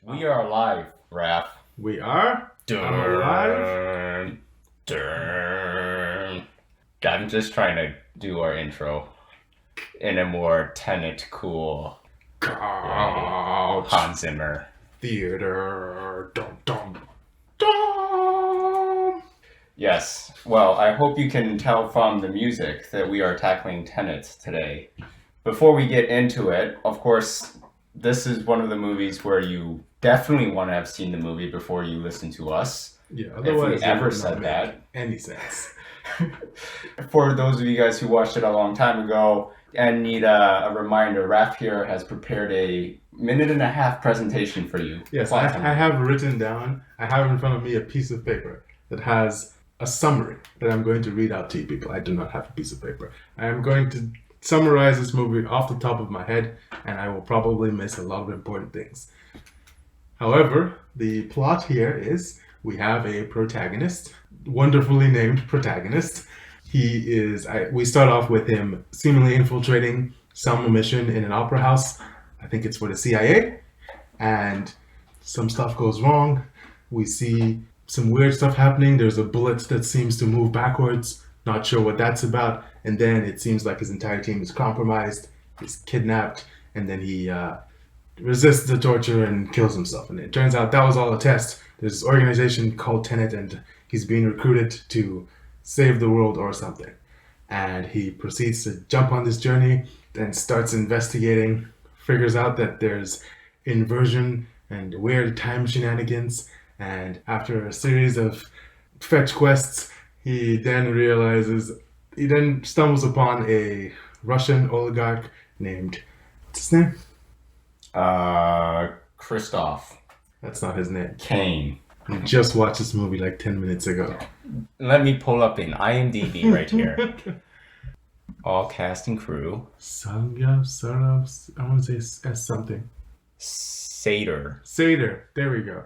We are live, Raph. We are? I'm alive? Dun. I'm just trying to do our intro in a more Tenet cool way. Couch. Hans Zimmer. Theater. Dum dum dum. Yes. Well, I hope you can tell from the music that we are tackling Tenet today. Before we get into it, of course, this is one of the movies where you definitely want to have seen the movie before you listen to us. Yeah, If otherwise we it ever would said not that. make any sense. For those of you guys who watched it a long time ago and need a reminder, Raph here has prepared a minute and a half presentation for you. Yes, I have written down, I have in front of me a piece of paper that has a summary that I'm going to read out to you people. I do not have a piece of paper. I am going to summarize this movie off the top of my head, and I will probably miss a lot of important things. However, the plot here is we have a protagonist, wonderfully named protagonist. We start off with him seemingly infiltrating some mission in an opera house. I think it's for the CIA. And some stuff goes wrong. We see some weird stuff happening. There's a bullet that seems to move backwards. Not sure what that's about. And then it seems like his entire team is compromised. He's kidnapped. And then he resists the torture and kills himself. And it turns out that was all a test. There's this organization called Tenet, and he's being recruited to save the world or something. And he proceeds to jump on this journey, then starts investigating, figures out that there's inversion and weird time shenanigans. And after a series of fetch quests, he then stumbles upon a Russian oligarch named, what's his name? Christoph That's not his name. Kane. We just watched this movie like 10 minutes ago. Let me pull up in IMDb right here. All cast and crew. Sarov, I want to say S something. Sater, there we go.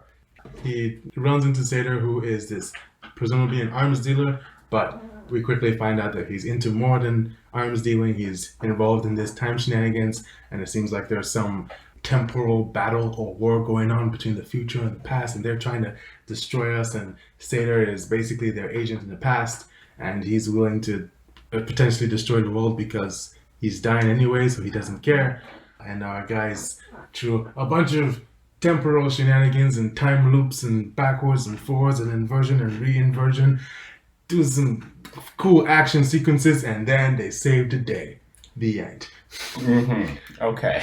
He runs into Sater, who is this presumably an arms dealer, but we quickly find out that he's into more than arms dealing. He's involved in this time shenanigans, and it seems like there's some temporal battle or war going on between the future and the past, and they're trying to destroy us, and Sater is basically their agent in the past, and he's willing to potentially destroy the world because he's dying anyway, so he doesn't care. And our guys, through a bunch of temporal shenanigans and time loops and backwards and forwards and inversion and re-inversion, do some cool action sequences, and then they save the day. The end. Okay.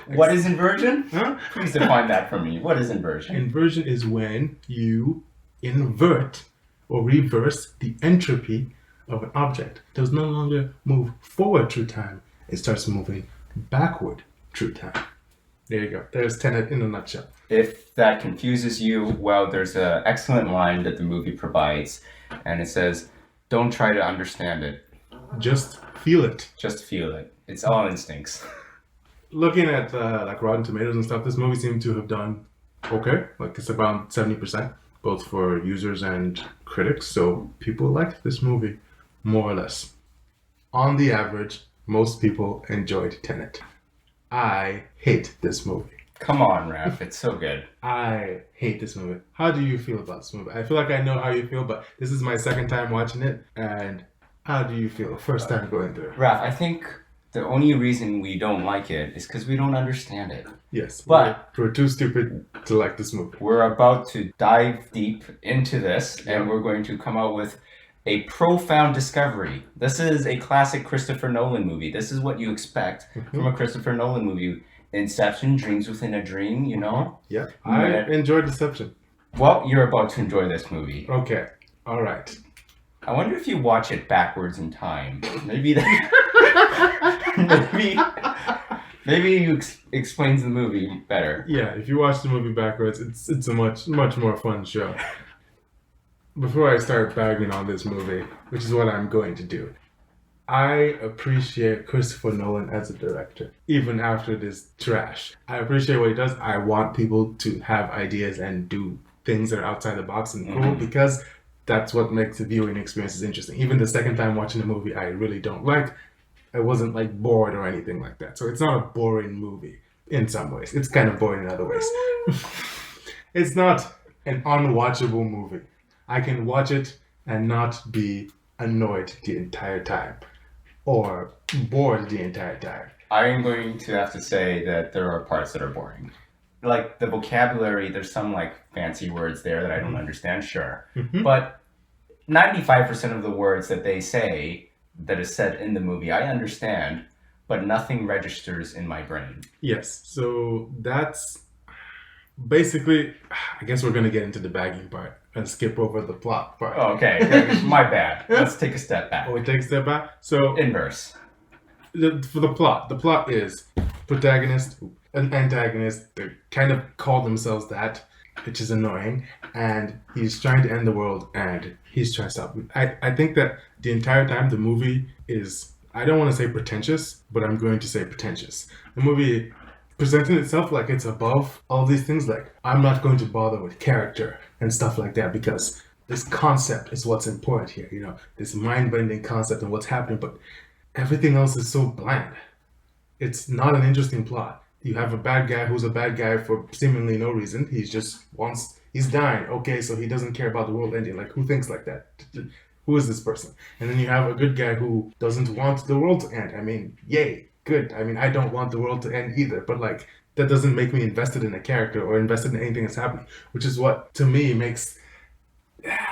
What is inversion? Huh? Please define that for me. What is inversion? Inversion is when you invert or reverse the entropy of an object. It does no longer move forward through time. It starts moving backward through time. There you go. There's Tenet in a nutshell. If that confuses you, well, there's an excellent line that the movie provides, and it says, "Don't try to understand it. Just feel it. Just feel it. It's all instincts." Looking at like Rotten Tomatoes and stuff, this movie seemed to have done okay. Like it's about 70%, both for users and critics. So people liked this movie, more or less. On the average, most people enjoyed Tenet. I hate this movie. Come on, Raph. It's so good. I hate this movie. How do you feel about this movie? I feel like I know how you feel, but this is my second time watching it. And how do you feel first time going through it? Raph, I think the only reason we don't like it is because we don't understand it. Yes, But we're too stupid to like this movie. we're about to dive deep into this, and we're going to come out with a profound discovery. This is a classic Christopher Nolan movie. This is what you expect from a Christopher Nolan movie. Inception, dreams within a dream, you know? Yeah, I enjoyed Deception. Well, you're about to enjoy this movie. Okay, all right. I wonder if you watch it backwards in time. Maybe that... maybe you explains the movie better. Yeah, if you watch the movie backwards, it's a much more fun show. Before I start bagging on this movie, which is what I'm going to do, I appreciate Christopher Nolan as a director, even after this trash. I appreciate what he does. I want people to have ideas and do things that are outside the box and cool because that's what makes the viewing experiences interesting. Even the second time watching a movie I really don't like, I wasn't like bored or anything like that. So it's not a boring movie. in some ways. It's kind of boring in other ways. It's not an unwatchable movie. I can watch it and not be annoyed the entire time or bored the entire time. I am going to have to say that there are parts that are boring. Like the vocabulary, there's some like fancy words there that I don't understand, sure. But 95% of the words that they say that is said in the movie, I understand, but nothing registers in my brain. Yes, so that's basically, I guess we're going to get into the bagging part and skip over the plot part. Oh, okay, my bad. Let's take a step back. Oh, we take a step back? So, Inverse. for the plot is protagonist and antagonist. They kind of call themselves that, which is annoying. And he's trying to end the world and he's trying to stop it. I think that the entire time the movie is, I don't want to say pretentious, but I'm going to say pretentious. The movie presenting itself like it's above all these things. Like, I'm not going to bother with character and stuff like that because this concept is what's important here. You know, this mind-bending concept and what's happening. But everything else is so bland. It's not an interesting plot. You have a bad guy who's a bad guy for seemingly no reason. He's dying. Okay, so he doesn't care about the world ending. Like, who thinks like that? Who is this person? And then you have a good guy who doesn't want the world to end. I mean, yay, good. I mean, I don't want the world to end either. But like, that doesn't make me invested in a character or invested in anything that's happening. Which is what, to me, makes...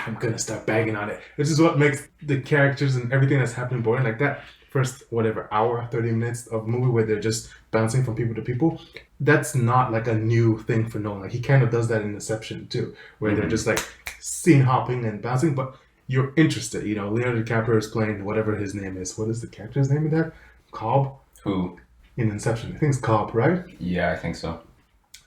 I'm gonna start bagging on it. Which is what makes the characters and everything that's happening boring. Like that first, whatever, hour, 30 minutes of movie where they're just bouncing from people to people. That's not like a new thing for Nolan. Like, he kind of does that in Inception too, where they're just like scene hopping and bouncing, but you're interested. You know, Leonardo DiCaprio is playing whatever his name is. What is the character's name in that? Cobb? Who? In Inception. I think it's Cobb, right? Yeah, I think so.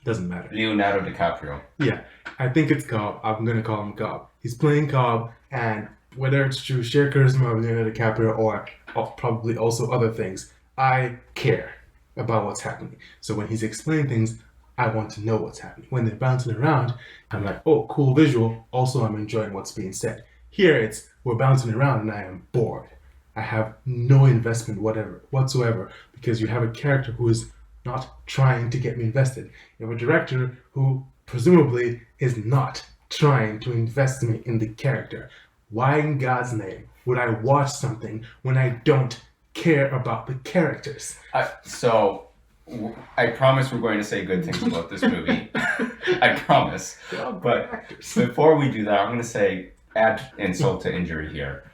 Doesn't matter. Leonardo DiCaprio. Yeah, I think it's Cobb. I'm going to call him Cobb. He's playing Cobb, and whether it's true sheer charisma of Leonardo DiCaprio or probably also other things, I care about what's happening. So when he's explaining things, I want to know what's happening. When they're bouncing around, I'm like, oh, cool visual. Also, I'm enjoying what's being said. Here it's, we're bouncing around and I am bored. I have no investment whatsoever because you have a character who is not trying to get me invested. You have a director who presumably is not trying to invest me in the character. Why in God's name would I watch something when I don't care about the characters? So I promise we're going to say good things about this movie. I promise. But before we do that, I'm going to add insult to injury here.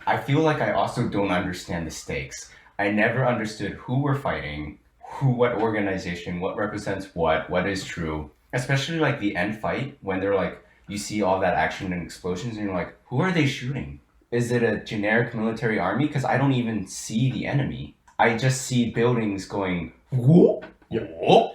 I feel like I also don't understand the stakes. I never understood who we're fighting, what organization, what represents what is true. Especially like the end fight when they're like, you see all that action and explosions and you're like, who are they shooting? Is it a generic military army? Because I don't even see the enemy. I just see buildings going, whoop, whoop.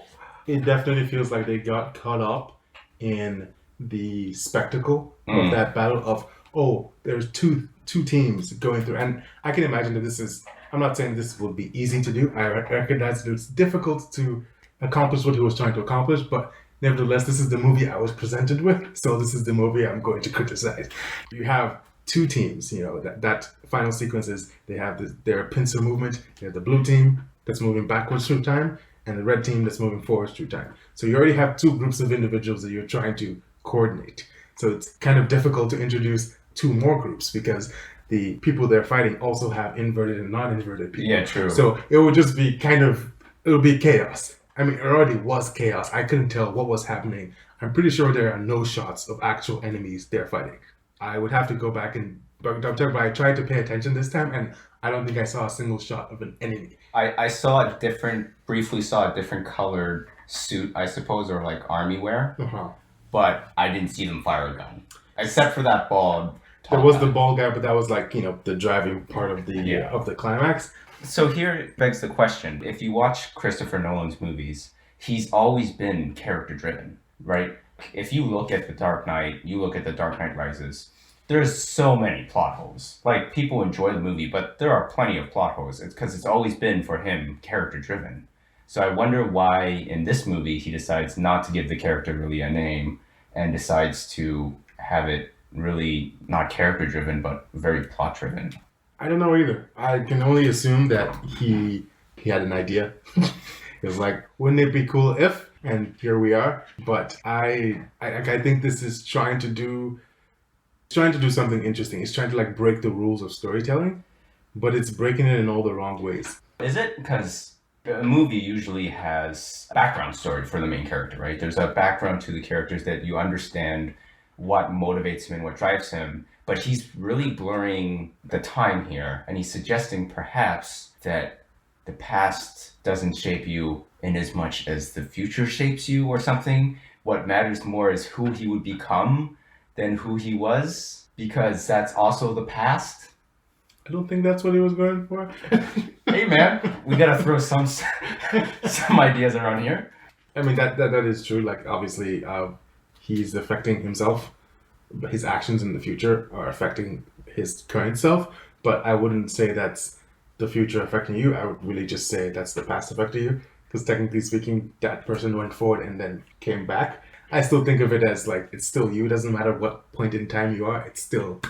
It definitely feels like they got caught up in the spectacle of that battle of, oh, there's two teams going through. And I can imagine that I'm not saying this will be easy to do. I recognize that it's difficult to accomplish what he was trying to accomplish, but nevertheless, this is the movie I was presented with, so this is the movie I'm going to criticize. You have two teams, you know, that final sequence is they have their pincer movement. You have the blue team that's moving backwards through time, and the red team that's moving forwards through time. So you already have two groups of individuals that you're trying to coordinate. So it's kind of difficult to introduce two more groups because the people they're fighting also have inverted and non-inverted people. Yeah, true. So it would just be it would be chaos. I mean, it already was chaos. I couldn't tell what was happening. I'm pretty sure there are no shots of actual enemies they're fighting. I would have to go back and double check, but I tried to pay attention this time, and I don't think I saw a single shot of an enemy. I briefly saw a different colored suit, I suppose, or like army wear, but I didn't see them fire a gun, except for that bald. There was the bald guy, but that was like, you know, the driving part of the climax. So here begs the question, if you watch Christopher Nolan's movies, he's always been character driven, right? If you look at The Dark Knight, you look at The Dark Knight Rises, there's so many plot holes. Like, people enjoy the movie, but there are plenty of plot holes. It's because it's always been, for him, character driven. So I wonder why in this movie he decides not to give the character really a name and decides to have it really not character driven, but very plot driven. I don't know either. I can only assume that he had an idea It was like, wouldn't it be cool if? And here we are. But I think this is trying to do something interesting. It's trying to like break the rules of storytelling, but it's breaking it in all the wrong ways. Is it because a movie usually has a background story for the main character, right? There's a background to the characters that you understand what motivates him and what drives him, but he's really blurring the time here, and he's suggesting perhaps that the past doesn't shape you in as much as the future shapes you or something. What matters more is who he would become than who he was, because that's also the past. I don't think that's what he was going for. Hey man, we gotta throw some ideas around here. I mean that is true. Like obviously, he's affecting himself. His actions in the future are affecting his current self. But I wouldn't say that's the future affecting you. I would really just say that's the past affecting you. Because technically speaking, that person went forward and then came back. I still think of it as like it's still you. It doesn't matter what point in time you are. It's still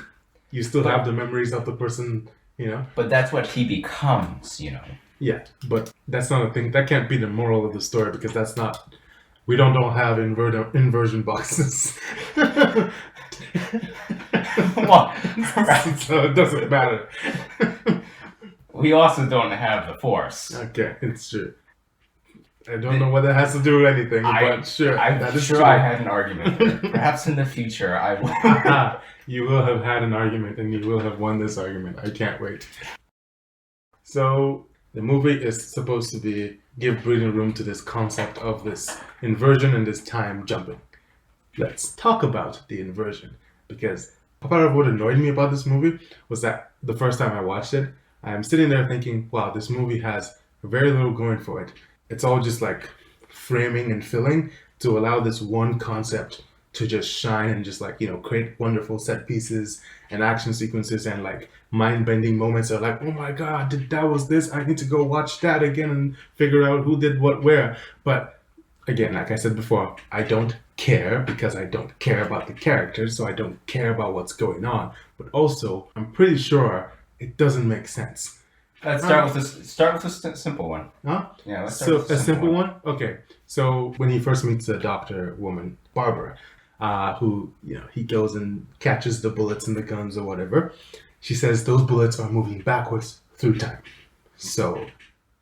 you still have the memories of the person, you know. But that's what he becomes, you know. Yeah, but that's not a thing. That can't be the moral of the story because that's not. We don't all have inversion boxes. Well, so it doesn't matter. We also don't have the Force. Okay, it's true. I don't know what that has to do with anything, but sure. I'm that is sure true. I had an argument here. Perhaps in the future I will. You will have had an argument and you will have won this argument. I can't wait. So the movie is supposed to give breathing room to this concept of this inversion and this time jumping. Let's talk about the inversion, because part of what annoyed me about this movie was that the first time I watched it, I'm sitting there thinking, wow, this movie has very little going for it. It's all just like framing and filling to allow this one concept to just shine and just like, you know, create wonderful set pieces and action sequences and like mind-bending moments of like, oh my god, that was this, I need to go watch that again and figure out who did what where. But again, like I said before, I don't care because I don't care about the characters, so I don't care about what's going on. But also, I'm pretty sure it doesn't make sense. Let's start with a simple one. Huh? Yeah, let's start with a simple one. Okay. So when he first meets the doctor woman, Barbara, who, you know, he goes and catches the bullets and the guns or whatever, she says those bullets are moving backwards through time. So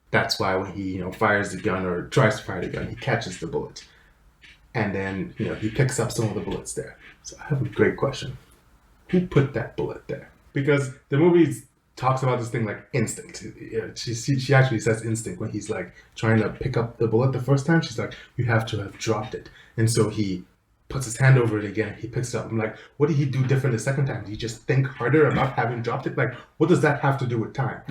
that's why when he, you know, fires the gun or tries to fire the gun, he catches the bullet. And then, you know, he picks up some of the bullets there. So I have a great question. Who put that bullet there? Because the movie talks about this thing like instinct. She actually says instinct when he's like trying to pick up the bullet the first time. She's like, you have to have dropped it. And so he puts his hand over it again. He picks it up. I'm like, what did he do different the second time? Did he just think harder about having dropped it? Like, what does that have to do with time?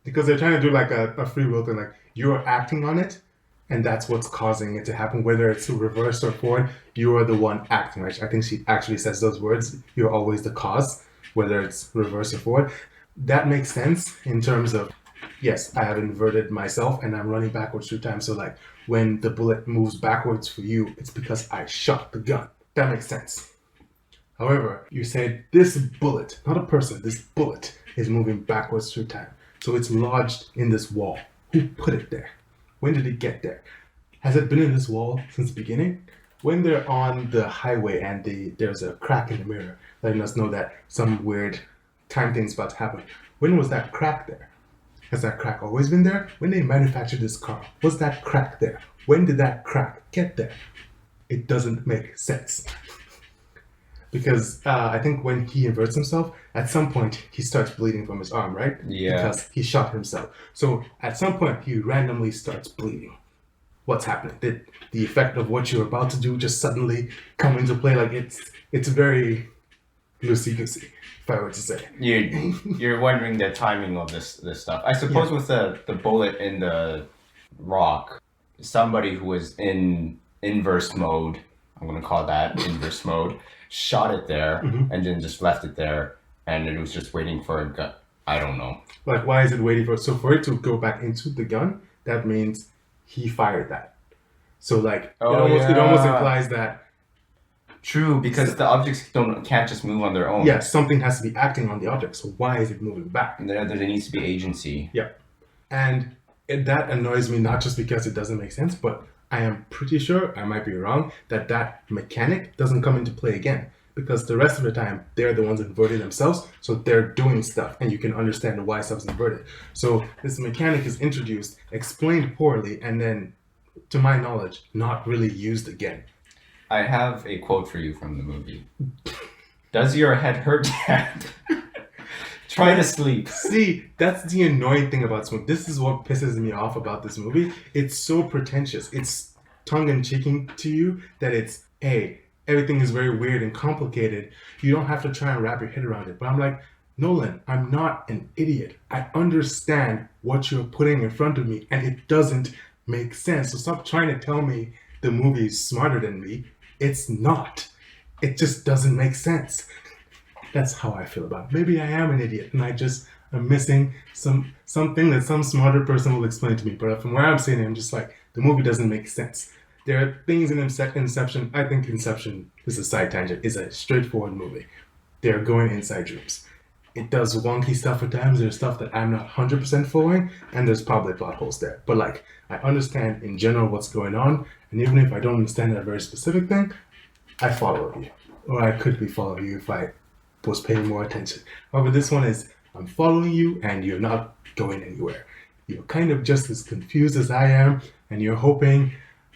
Because they're trying to do like a free will thing. Like, you're acting on it, and that's what's causing it to happen. Whether it's reverse or forward, you are the one acting. Right? I think she actually says those words. You're always the cause, whether it's reverse or forward. That makes sense in terms of, yes, I have inverted myself and I'm running backwards through time. So like when the bullet moves backwards for you, it's because I shot the gun. That makes sense. However, you said this bullet, not a person, this bullet is moving backwards through time. So it's lodged in this wall. Who put it there? When did it get there? Has it been in this wall since the beginning? When they're on the highway and there's a crack in the mirror, letting us know that some weird time thing's about to happen. When was that crack there? Has that crack always been there? When they manufactured this car, was that crack there? When did that crack get there? It doesn't make sense. Because I think when he inverts himself, at some point he starts bleeding from his arm, right? Yeah. Because he shot himself. So at some point he randomly starts bleeding. What's happening? Did the effect of what you're about to do just suddenly come into play? Like it's very loosey-goosey, if I were to say. You're wondering the timing of this stuff. I suppose with the bullet in the rock, somebody who was in inverse mode, I'm going to call that inverse mode, shot it there and then just left it there, and it was just waiting for a gun. I don't know. Like, why is it waiting for it? So for it to go back into the gun, that means he fired that. So like, it almost implies that. True, because the objects can't just move on their own. Yeah, something has to be acting on the object. So why is it moving back? There needs to be agency. Yeah. And that annoys me not just because it doesn't make sense, but I am pretty sure, I might be wrong, that mechanic doesn't come into play again. Because the rest of the time, they're the ones inverting themselves, so they're doing stuff, and you can understand why stuff's inverted. So this mechanic is introduced, explained poorly, and then, to my knowledge, not really used again. I have a quote for you from the movie. Does your head hurt, Dad? Try to sleep. See, that's the annoying thing about this movie. This is what pisses me off about this movie. It's so pretentious. It's tongue-in-cheeking to you that it's, hey, everything is very weird and complicated. You don't have to try and wrap your head around it. But I'm like, Nolan, I'm not an idiot. I understand what you're putting in front of me, and it doesn't make sense. So stop trying to tell me the movie is smarter than me. It's not. It just doesn't make sense. That's how I feel about it. Maybe I am an idiot, and I just am missing something that some smarter person will explain to me. But from where I'm sitting, I'm just like, the movie doesn't make sense. There are things in Inception. I think Inception, this is a side tangent, is a straightforward movie. They're going inside dreams. It does wonky stuff at times. There's stuff that I'm not 100% following, and there's probably plot holes there. But like, I understand in general what's going on, and even if I don't understand that very specific thing, I follow you. Or I could be following you if I was paying more attention. However, this one is, I'm following you, and you're not going anywhere. You're kind of just as confused as I am, and you're hoping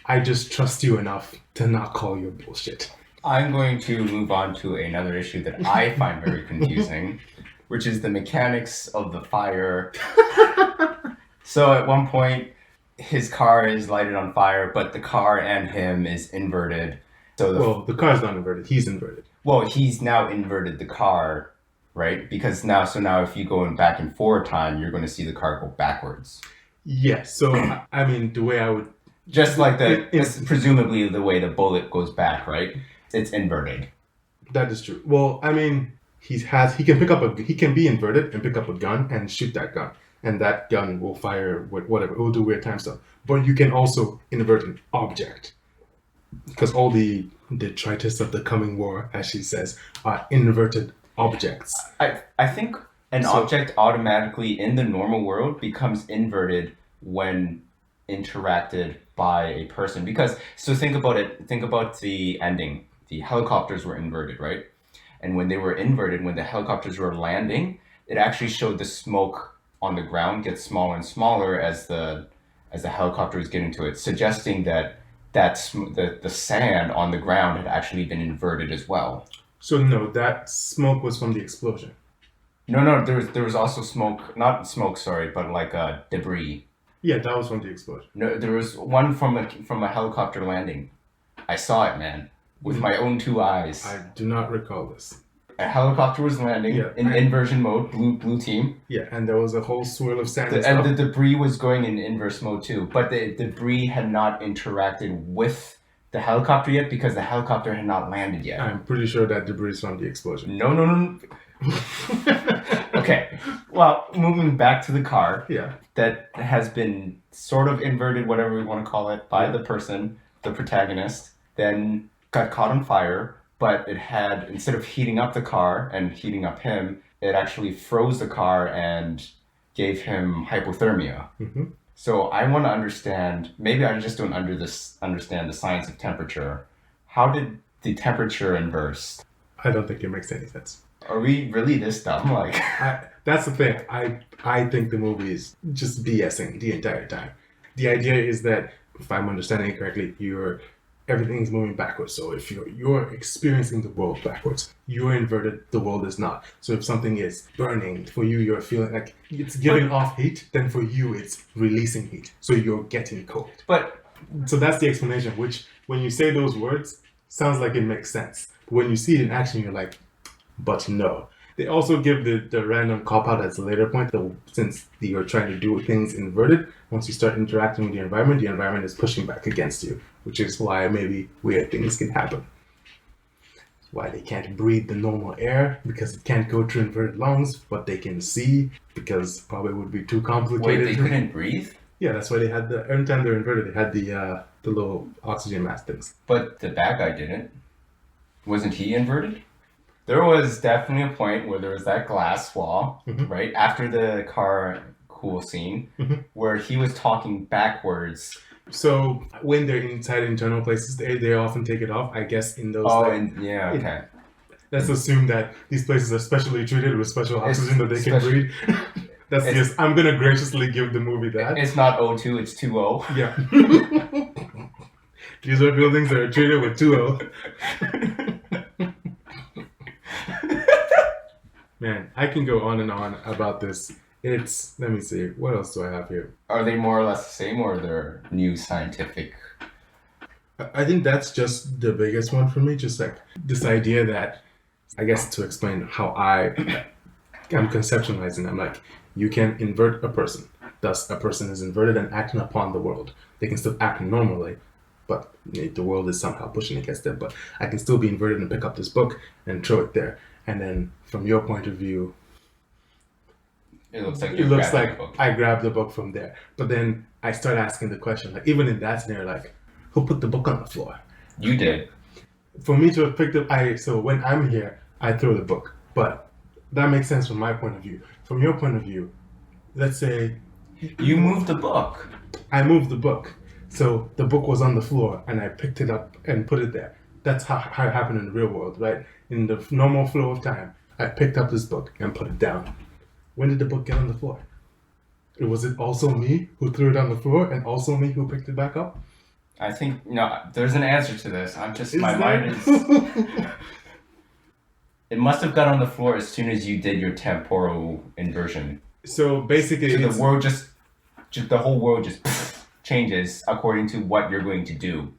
I just trust you enough to not call your bullshit. I'm going to move on to another issue that I find very confusing, which is the mechanics of the fire. So at one point, his car is lighted on fire, but the car and him is inverted. So the car's not inverted. He's inverted. Well, he's now inverted the car, right? Because now if you go in back and forward time, you're going to see the car go backwards. Yes. So, I mean, the way I would... Just like presumably the way the bullet goes back, right? It's inverted. That is true. Well, I mean, he can be inverted and pick up a gun and shoot that gun. And that gun will fire whatever. It will do weird time stuff. But you can also invert an object. Because all the detritus of the coming war, as she says, are inverted objects. I think an object automatically in the normal world becomes inverted when interacted by a person. Because, so think about it, think about the ending. The helicopters were inverted, right? And when they were inverted, when the helicopters were landing, it actually showed the smoke on the ground get smaller and smaller as the helicopter was getting to it, suggesting that the sand on the ground had actually been inverted as well. So no, that smoke was from the explosion. No, there was also smoke, not smoke, sorry, but like debris. Yeah, that was from the explosion. No, there was one from a helicopter landing. I saw it, man, with my own two eyes. I do not recall this. A helicopter was landing in inversion mode, blue team. Yeah, and there was a whole swirl of sand. And the debris was going in inverse mode too, but the debris had not interacted with the helicopter yet because the helicopter had not landed yet. I'm pretty sure that debris is from the explosion. No. Okay, well, moving back to the car. Yeah. That has been sort of inverted, whatever we want to call it, by the person, the protagonist, then got caught on fire. But it had, instead of heating up the car and heating up him, it actually froze the car and gave him hypothermia. Mm-hmm. So I want to understand, maybe I just don't understand the science of temperature. How did the temperature inverse? I don't think it makes any sense. Are we really this dumb? Like, that's the thing. I think the movie is just BSing the entire time. The idea is that, if I'm understanding it correctly, everything's moving backwards. So if you're experiencing the world backwards, you're inverted, the world is not. So if something is burning, for you, you're feeling like it's giving off heat, then for you, it's releasing heat. So you're getting cold. So that's the explanation, which when you say those words, sounds like it makes sense. But when you see it in action, you're like, but no. They also give the random cop-out at a later point, that since you're trying to do things inverted, once you start interacting with the environment is pushing back against you, which is why maybe weird things can happen. Why they can't breathe the normal air, because it can't go through inverted lungs, but they can see, because probably would be too complicated. Wait, they couldn't breathe? Yeah, that's why they had every time they're inverted, they had the little oxygen mask things. But the bad guy didn't. Wasn't he inverted? There was definitely a point where there was that glass wall, right? After the car cool scene Mhm. where he was talking backwards. So when they're inside internal places, they often take it off. I guess in those. Oh, like, and yeah, it- okay. let's assume that these places are specially treated with special It's oxygen that they can special- breathe. That's it's- just. I'm gonna graciously give the movie that. It's not O2, it's 2O. Yeah. These are buildings that are treated with 2O. Man, I can go on and on about this. It's, let me see, what else do I have here? Are they more or less the same, or are there new scientific? I think that's just the biggest one for me. Just like this idea that, I guess to explain how I'm conceptualizing, I'm like, you can invert a person. Thus, a person is inverted and acting upon the world. They can still act normally, but the world is somehow pushing against them. But I can still be inverted and pick up this book and throw it there. And then, from your point of view, It looks like I grabbed the book from there. But then I start asking the question, like, even in that scenario, like, who put the book on the floor? You did. For me to have picked up, so when I'm here, I throw the book. But that makes sense from my point of view. From your point of view, let's say You moved the book. I moved the book. So the book was on the floor and I picked it up and put it there. That's how it happened in the real world, right? In the normal flow of time, I picked up this book and put it down. When did the book get on the floor? Was it also me who threw it on the floor and also me who picked it back up? I think there's an answer to this. I'm just Is my there? mind is. It must have got on the floor as soon as you did your temporal inversion. So basically, So the world just the whole world just changes according to what you're going to do.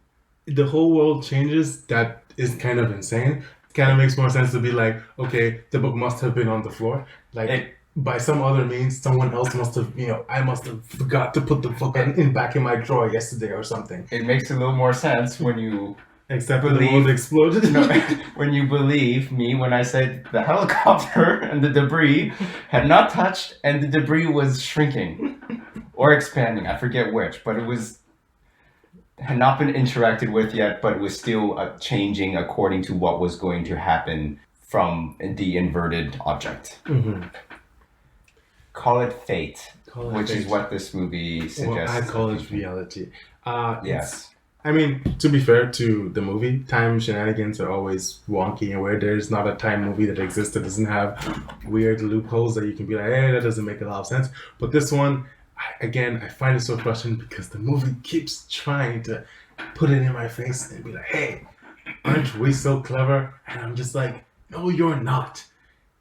the whole world changes. That is kind of insane. It kind of makes more sense to be like, okay, the book must have been on the floor. Like, by some other means, someone else must have, I must have forgot to put the book back in my drawer yesterday or something. It makes a little more sense when you Except for the world exploded. when you believe me when I said the helicopter and the debris had not touched and the debris was shrinking or expanding. I forget which, but it had not been interacted with yet, but it was still changing according to what was going to happen from the inverted object. Mm-hmm. Call it fate, which fate. is what this movie suggests. Well, I call it reality. Yes. I mean, to be fair to the movie, time shenanigans are always wonky, and where there's not a time movie that exists that doesn't have weird loopholes that you can be like, hey, that doesn't make a lot of sense. But this one, I find it so frustrating because the movie keeps trying to put it in my face and be like, hey, aren't we so clever? And I'm just like, no, you're not.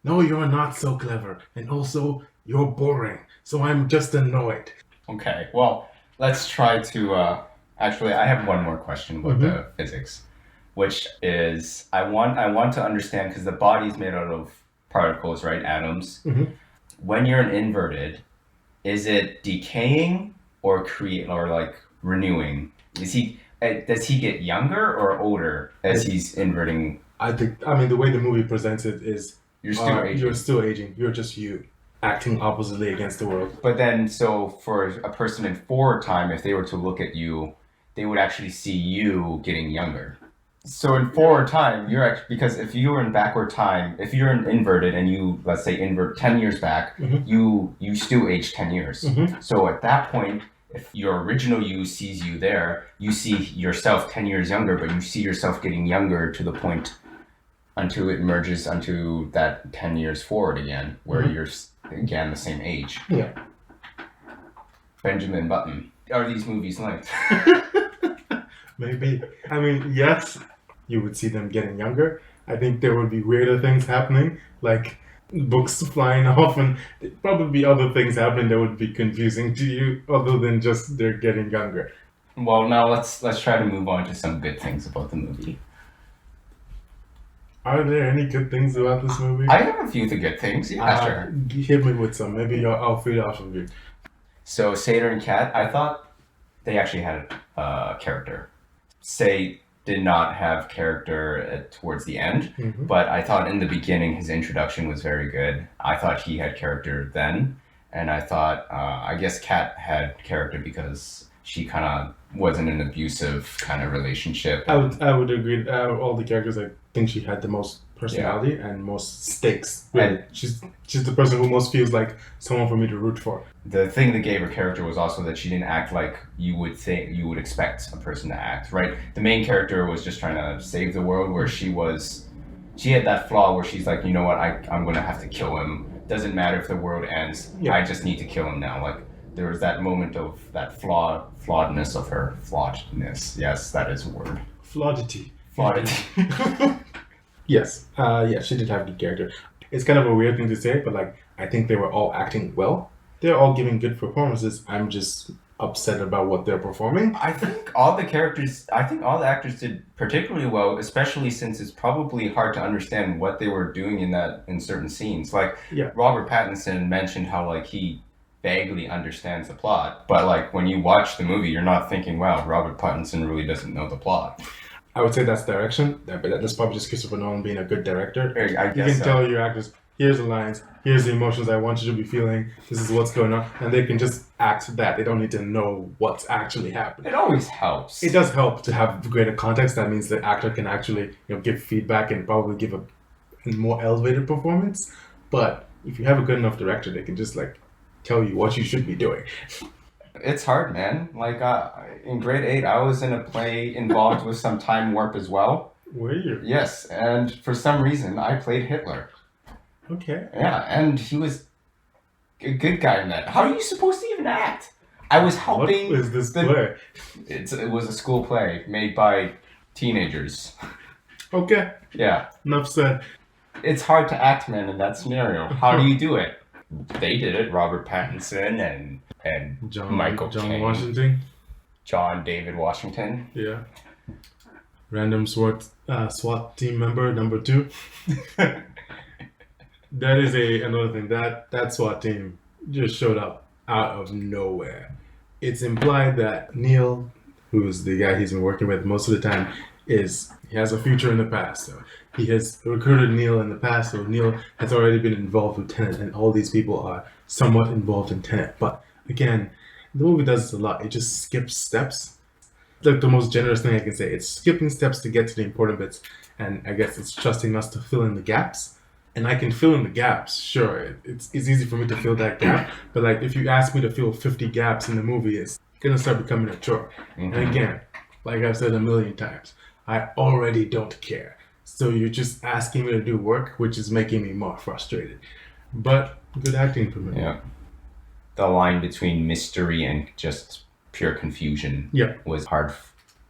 No, you're not so clever. And also, you're boring. So I'm just annoyed. Okay, well, let's try to... Actually, I have one more question with the physics, which is I want to understand, because the body's made out of particles, right? Atoms. Mm-hmm. When you're an inverted, is it decaying or renewing? Does he get younger or older as he's inverting? The way the movie presents it is You're still aging. You're still aging. You're just you acting oppositely against the world. But then, so for a person in forward time, if they were to look at you, they would actually see you getting younger. So in forward time, because if you were in backward time, if you're an inverted and you, let's say, invert 10 years back, you still age 10 years. Mm-hmm. So at that point, if your original you sees you there, you see yourself 10 years younger, but you see yourself getting younger to the point until it merges onto that 10 years forward again, where you're again the same age. Yeah. Benjamin Button. Are these movies linked? Maybe. I mean, yes, you would see them getting younger. I think there would be weirder things happening, like books flying off, and there'd probably be other things happening that would be confusing to you, other than just they're getting younger. Well, now let's try to move on to some good things about the movie. Are there any good things about this movie? I have a few of the good things. Yeah, sure. Hit me with some. Maybe I'll feed off of you. So Satyr and Cat, I thought they actually had a character. Say did not have character towards the end, but I thought in the beginning his introduction was very good. I thought he had character then, and I thought I guess Cat had character because she kind of wasn't an abusive kind of relationship. I would agree. Out of all the characters, I think she had the most personality and most stakes. Really. And she's the person who most feels like someone for me to root for. the thing that gave her character was also that she didn't act like you would expect a person to act, right? The main character was just trying to save the world, where she had that flaw where she's like, you know what, I'm going to have to kill him. Doesn't matter if the world ends. Yeah. I just need to kill him now. Like, there was that moment of that flawedness of her. Flawedness. Yes, that is a word. Flaudity. Flaudity. Yes. Yeah, she did have a good character. It's kind of a weird thing to say, but like, I think they were all acting well. They're all giving good performances. I'm just upset about what they're performing. I think all the actors did particularly well, especially since it's probably hard to understand what they were doing in certain scenes. Like, Yeah. Robert Pattinson mentioned how like he vaguely understands the plot, but like when you watch the movie, you're not thinking, wow, Robert Pattinson really doesn't know the plot. I would say that's direction. But that's probably just Christopher Nolan being a good director. I You guess can so. tell your actors, here's the lines, here's the emotions I want you to be feeling, this is what's going on, and they can just act that. They don't need to know what's actually happening. It always helps. It does help to have greater context. That means the actor can actually, give feedback and probably give a more elevated performance. But if you have a good enough director, they can just like tell you what you should be doing. It's hard, man. Like in grade 8, I was in a play involved with some time warp as well. Were you? Yes, and for some reason, I played Hitler. Okay. Yeah, and he was a good guy in that. How are you supposed to even act? I was helping. What is this play? It was a school play made by teenagers. Okay. Yeah. Enough said. It's hard to act, man, in that scenario. How do you do it? They did it. Robert Pattinson and Michael John Caine. Washington. John David Washington. Yeah. Random SWAT team member number 2. That is another thing. That SWAT team just showed up out of nowhere. It's implied that Neil, who's the guy he's been working with most of the time, he has a future in the past. So he has recruited Neil in the past, so Neil has already been involved with Tenet, and all these people are somewhat involved in Tenet. But again, the movie does this a lot. It just skips steps. Like the most generous thing I can say. It's skipping steps to get to the important bits, and I guess it's trusting us to fill in the gaps. And I can fill in the gaps, sure. It's easy for me to fill that gap, but like if you ask me to fill 50 gaps in the movie, it's gonna start becoming a chore. Mm-hmm. And again, like I've said a million times, I already don't care. So you're just asking me to do work, which is making me more frustrated. But good acting for me. Yeah. The line between mystery and just pure confusion was hard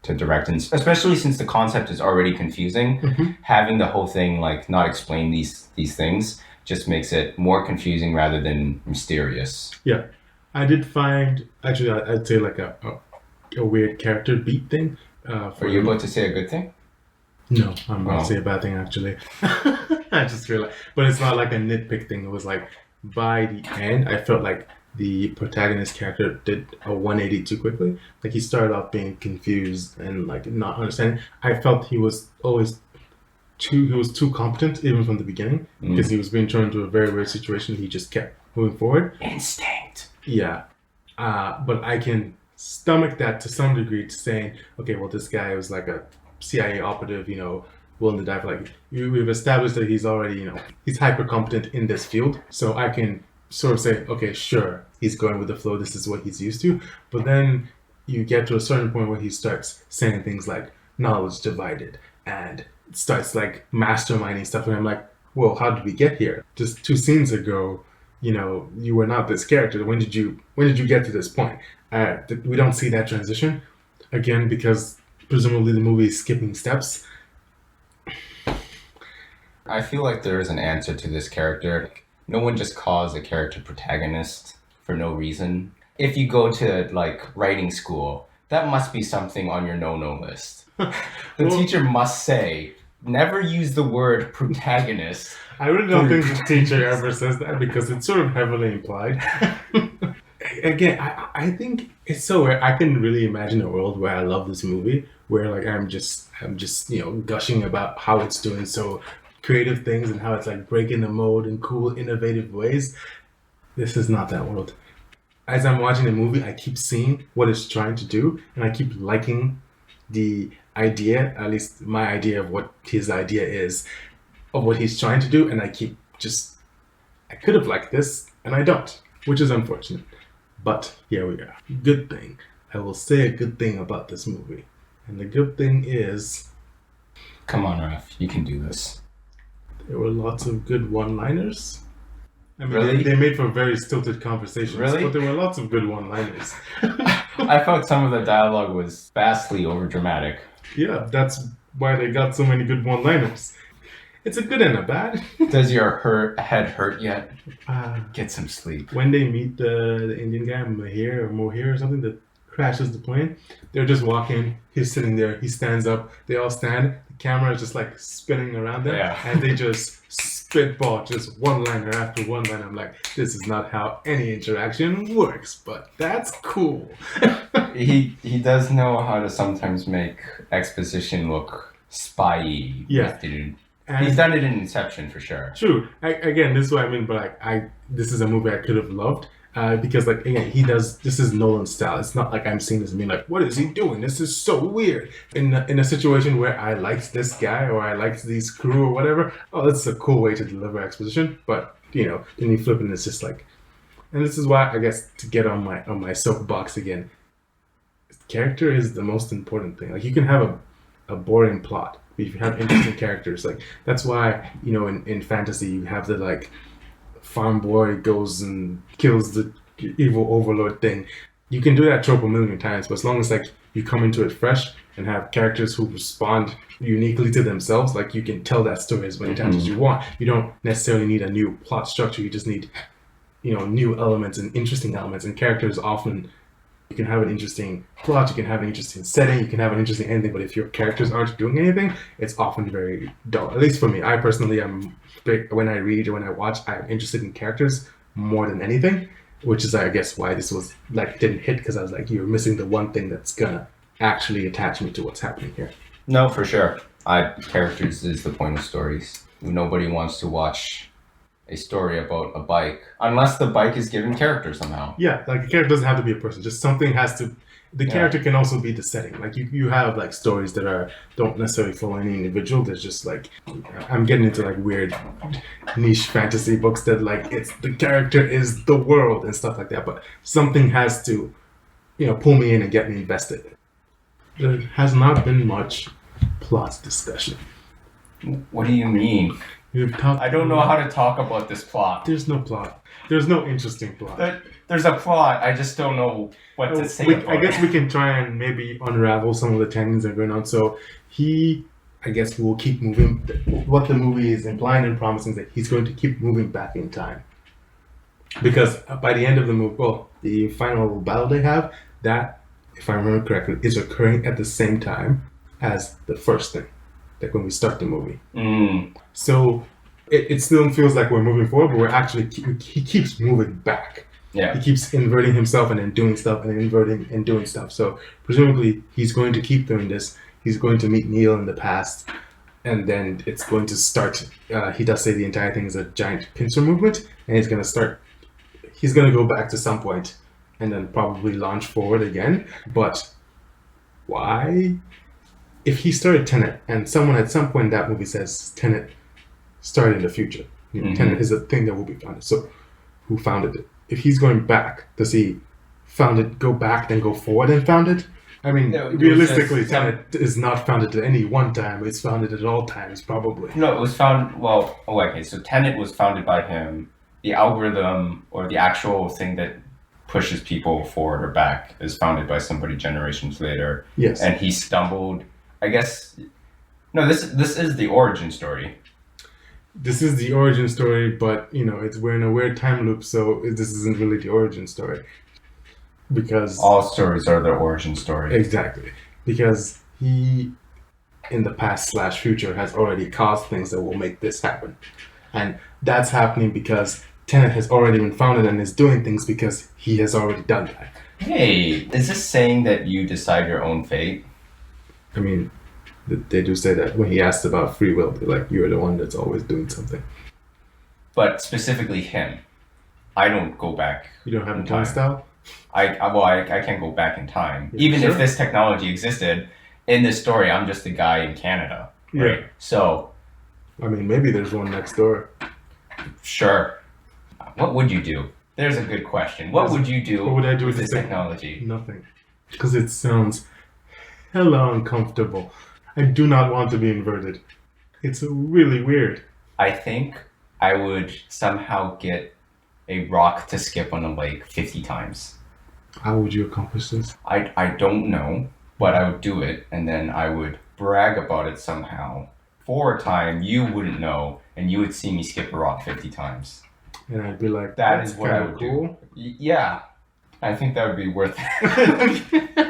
to direct, and especially since the concept is already confusing. Mm-hmm. Having the whole thing like not explain these things just makes it more confusing rather than mysterious. Yeah. I did find, actually, I'd say like a weird character beat thing. Are you about to say a good thing? No, I'm going to say a bad thing, actually. I just feel like, but it's not like a nitpick thing. It was like, by the end, I felt like the protagonist character did a 180 too quickly. Like, he started off being confused and like not understanding. I felt he was too competent even from the beginning, because he was being thrown into a very weird situation. He just kept moving forward. Instinct. Yeah. But I can stomach that to some degree, to saying, okay, well, this guy was like a CIA operative, willing to die for like, we've established that he's already, he's hyper competent in this field. So I can sort of say, okay, sure, he's going with the flow. This is what he's used to. But then you get to a certain point where he starts saying things like knowledge divided and starts like masterminding stuff. And I'm like, well, how did we get here? Just 2 scenes ago, you were not this character. When did you get to this point? We don't see that transition again, because presumably the movie is skipping steps. I feel like there is an answer to this character. No one just calls a character protagonist for no reason. If you go to like writing school, that must be something on your no-no list. The teacher must say, never use the word protagonist. I really don't think the teacher ever says that, because it's sort of heavily implied. Again, I think it's so weird. I can really imagine a world where I love this movie, where like I'm just gushing about how it's doing so creative things and how it's like breaking the mold in cool, innovative ways. This is not that world. as I'm watching the movie, I keep seeing what it's trying to do, and I keep liking the idea, at least my idea of what his idea is, of what he's trying to do, and I keep just, I could have liked this, and I don't, which is unfortunate. But here we are. Good thing. I will say a good thing about this movie. And the good thing is... Come on, Raph. You can do this. There were lots of good one-liners. I mean, Really? they made for very stilted conversations, Really? but there were lots of good one-liners. I felt some of the dialogue was vastly overdramatic. Yeah, that's why they got so many good one-liners. It's a good and a bad. Does your head hurt yet? Uh, Get some sleep. when they meet the Indian guy, Mohir or something, that crashes the plane, they're just walking. He's sitting there. He stands up. They all stand. The camera is just like spinning around them, Yeah. and they just spitball just one-liner after one-liner. I'm like, this is not how any interaction works, but that's cool. He does know how to sometimes make exposition look spy-y. Yeah. Dude. And He's done it in Inception for sure. true. Again, this is what I mean. But like, this is a movie I could have loved because, like, again, this is Nolan's style. It's not like I'm seeing this and being like, what is he doing? This is so weird. In a situation where I liked this guy or I liked these crew or whatever, oh, that's a cool way to deliver exposition. But then you flip it and it's just like, and this is why I guess to get on my soapbox again, character is the most important thing. Like, you can have a boring plot. If you have interesting characters, like that's why in fantasy you have the like farm boy goes and kills the evil overlord thing. You can do that trope a million times, but as long as like you come into it fresh and have characters who respond uniquely to themselves, like you can tell that story as many times as you want. You don't necessarily need a new plot structure. You just need new elements and interesting elements, and characters often. You can have an interesting plot, you can have an interesting setting, you can have an interesting ending, but if your characters aren't doing anything, it's often very dull. At least for me. I personally am big, when I read or when I watch, I'm interested in characters more than anything, which is, I guess, why this was like didn't hit, because I was like, you're missing the one thing that's gonna actually attach me to what's happening here. No, for sure. Characters is the point of stories. Nobody wants to watch a story about a bike unless the bike is given character somehow. Yeah, like a character doesn't have to be a person. Just something has to. The character can also be the setting. Like you have like stories that don't necessarily follow any individual. There's just like I'm getting into like weird niche fantasy books that like it's the character is the world and stuff like that. But something has to, pull me in and get me invested. There has not been much plot discussion. What do you mean? I don't know how to talk about this plot. There's no plot. There's no interesting plot. There's a plot. I just don't know what to say about I guess it. we can try and maybe unravel some of the tangents that are going on. So I guess we'll keep moving. What the movie is implying and promising is that he's going to keep moving back in time. Because by the end of the movie, the final battle they have, that, if I remember correctly, is occurring at the same time as the first thing. Like when we start the movie. So it still feels like we're moving forward, but we're actually, he keeps moving back. Yeah. He keeps inverting himself and then doing stuff and then inverting and doing stuff. So presumably he's going to keep doing this. He's going to meet Neil in the past, and then it's going to start. He does say the entire thing is a giant pincer movement, and he's going to go back to some point and then probably launch forward again. But why? If he started Tenet, and someone at some point in that movie says Tenet started in the future, Tenet is a thing that will be founded. So, who founded it? If he's going back, does he go back, then go forward and found it? I mean, No, realistically, Tenet is not founded at any one time. It's founded at all times, probably. No, it was found. Well, okay. So Tenet was founded by him. The algorithm or the actual thing that pushes people forward or back is founded by somebody generations later. Yes. And he stumbled. I guess. No, this is the origin story. This is the origin story, but we're in a weird time loop, so this isn't really the origin story. Because all stories are their origin story. Exactly. Because he, in the past/future, has already caused things that will make this happen. And that's happening because Tenet has already been founded and is doing things because he has already done that. Hey, is this saying that you decide your own fate? I mean, they do say that when he asked about free will, they're like, you're the one that's always doing something. But specifically him. I don't go back. You don't have a in time style? I can't go back in time. Yeah, Even sure. if this technology existed, in this story, I'm just a guy in Canada, right? Yeah. So, I mean, maybe there's one next door. sure. What would you do? There's a good question. What would you do What would I do with with this technology? Nothing. Because it sounds hella uncomfortable. I do not want to be inverted. It's really weird. I think I would somehow get a rock to skip on a lake 50 times. How would you accomplish this? I don't know, but I would do it, and then I would brag about it somehow. For a time you wouldn't know, and you would see me skip a rock 50 times. And I'd be like, That that's is what I kinda would cool. do. Yeah, I think that would be worth it.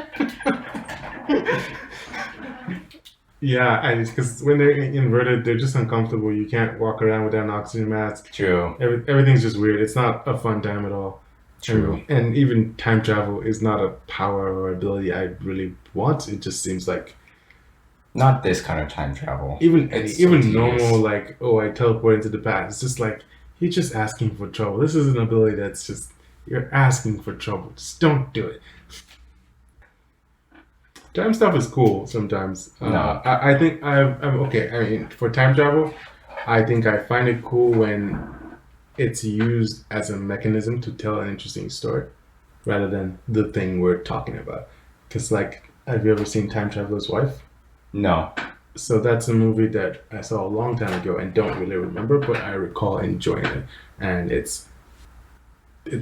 Yeah, because when they're inverted, they're just uncomfortable. You can't walk around without an oxygen mask. True. Everything's just weird. It's not a fun time at all. True. And even time travel is not a power or ability I really want. It just seems like Not this kind of time travel. even It's even so normal tedious. like, oh, I teleport into the past. It's just like you're just asking for trouble. This is an ability that's just you're asking for trouble. Just don't do it. Time stuff is cool sometimes. No. I think I'm okay. I mean, for time travel, I think I find it cool when it's used as a mechanism to tell an interesting story rather than the thing we're talking about. Because, like, have you ever seen Time Traveler's Wife? No. So that's a movie that I saw a long time ago and don't really remember, but I recall enjoying it. And it's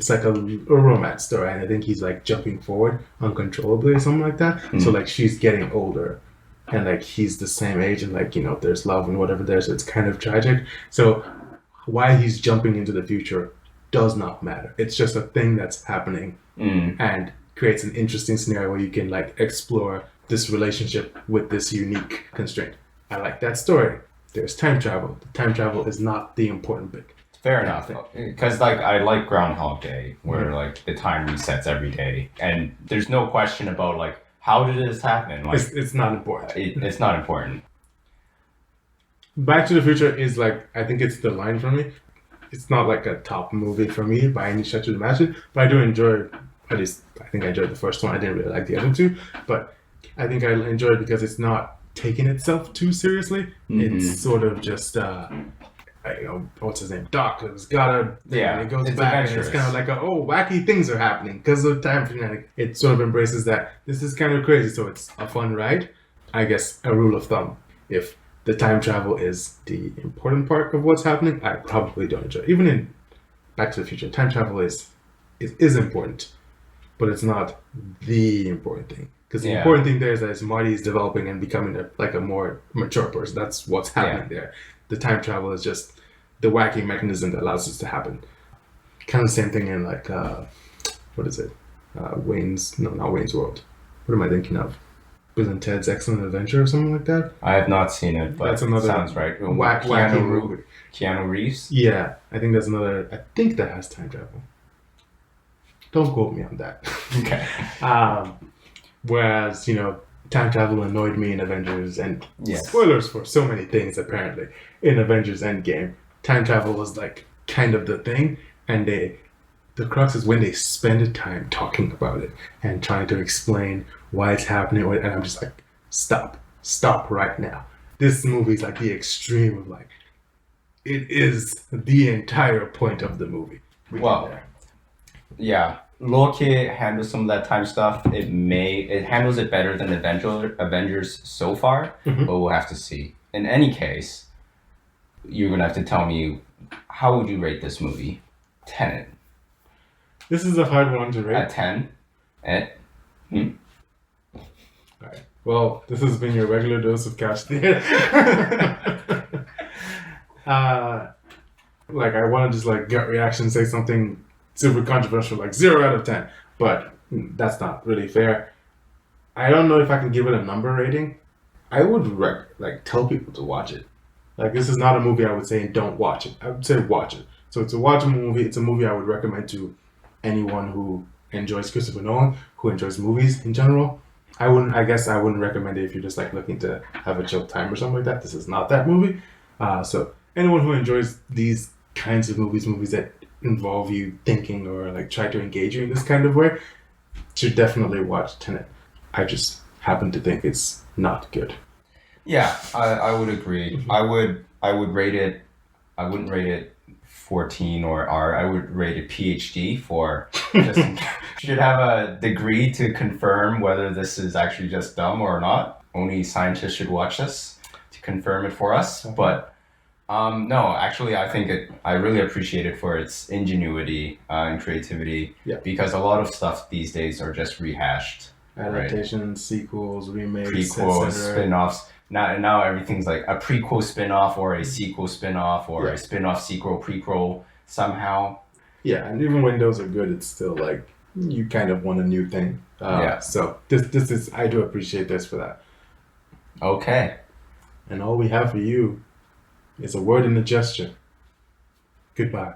like a romance story, and I think he's like jumping forward uncontrollably or something like that. So like she's getting older, and like he's the same age, and like there's love and whatever there, so it's kind of tragic. So why he's jumping into the future does not matter. It's just a thing that's happening and creates an interesting scenario where you can like explore this relationship with this unique constraint. I like that story. There's time travel. The time travel is not the important bit. Fair enough. Because like I like Groundhog Day, where like the time resets every day, and there's no question about like how did this happen. Like It's not important. it's not important. Back to the Future is like, I think it's the line for me. It's not like a top movie for me by any stretch of the imagination, but I do enjoy, at least I think I enjoyed the first one. I didn't really like the other two, but I think I enjoyed it because it's not taking itself too seriously. It's sort of just, what's his name? Doc has got a thing, Yeah, and it goes it's back, and adventurous. it's kind of like, wacky things are happening because of time fanatic. It sort of embraces that this is kind of crazy, so it's a fun ride. I guess a rule of thumb, if the time travel is the important part of what's happening, I probably don't enjoy it. Even in Back to the Future, time travel is important, but it's not the important thing. Because the important thing there is that Marty is developing and becoming a more mature person. That's what's happening there. The time travel is just the wacky mechanism that allows this to happen. Kind of the same thing in like, what is it? Not Wayne's World. What am I thinking of? Bill and Ted's Excellent Adventure or something like that? I have not seen it, but That's another sounds right. wacky movie. Keanu Reeves. Yeah, I think that's another. I think that has time travel. Don't quote me on that. Okay. Whereas, time travel annoyed me in Avengers, and Yes. spoilers for so many things apparently in Avengers Endgame. Time travel was like kind of the thing, and the crux is when they spend time talking about it and trying to explain why it's happening, and I'm just like, stop right now. This movie's like the extreme of like, it is the entire point of the movie. Well, yeah. Loki handles some of that time stuff. It handles it better than Avengers so far, but we'll have to see. In any case, you're gonna have to tell me, how would you rate this movie? Tenet. This is a hard one to rate. At 10? Alright. Well, this has been your regular dose of Couch Theater. Like, I want to just like gut reaction, say something super controversial, like 0 out of 10, but that's not really fair. I don't know if I can give it a number rating. I would tell people to watch it. Like, this is not a movie I would say don't watch it. I would say watch it. So it's a watchable movie. It's a movie I would recommend to anyone who enjoys Christopher Nolan, who enjoys movies in general. I guess I wouldn't recommend it if you're just like looking to have a chill time or something like that. This is not that movie. So anyone who enjoys these kinds of movies that involve you thinking or like try to engage you in this kind of way, should definitely watch Tenet. I just happen to think it's not good. Yeah, I would agree. I would rate it. I wouldn't rate it 14 or R. I would rate it PhD for just should have a degree to confirm whether this is actually just dumb or not. Only scientists should watch this to confirm it for us. But no, actually, I think I really appreciate it for its ingenuity and creativity. Yeah. Because a lot of stuff these days are just rehashed. Adaptations, sequels, remakes, Prequels, etc. spin-offs. Now everything's like a prequel spin-off or a sequel spin-off or a spin-off sequel prequel somehow. Yeah, and even when those are good, it's still like you kind of want a new thing. So this is, I do appreciate this for that. Okay. And all we have for you is a word and a gesture. Goodbye.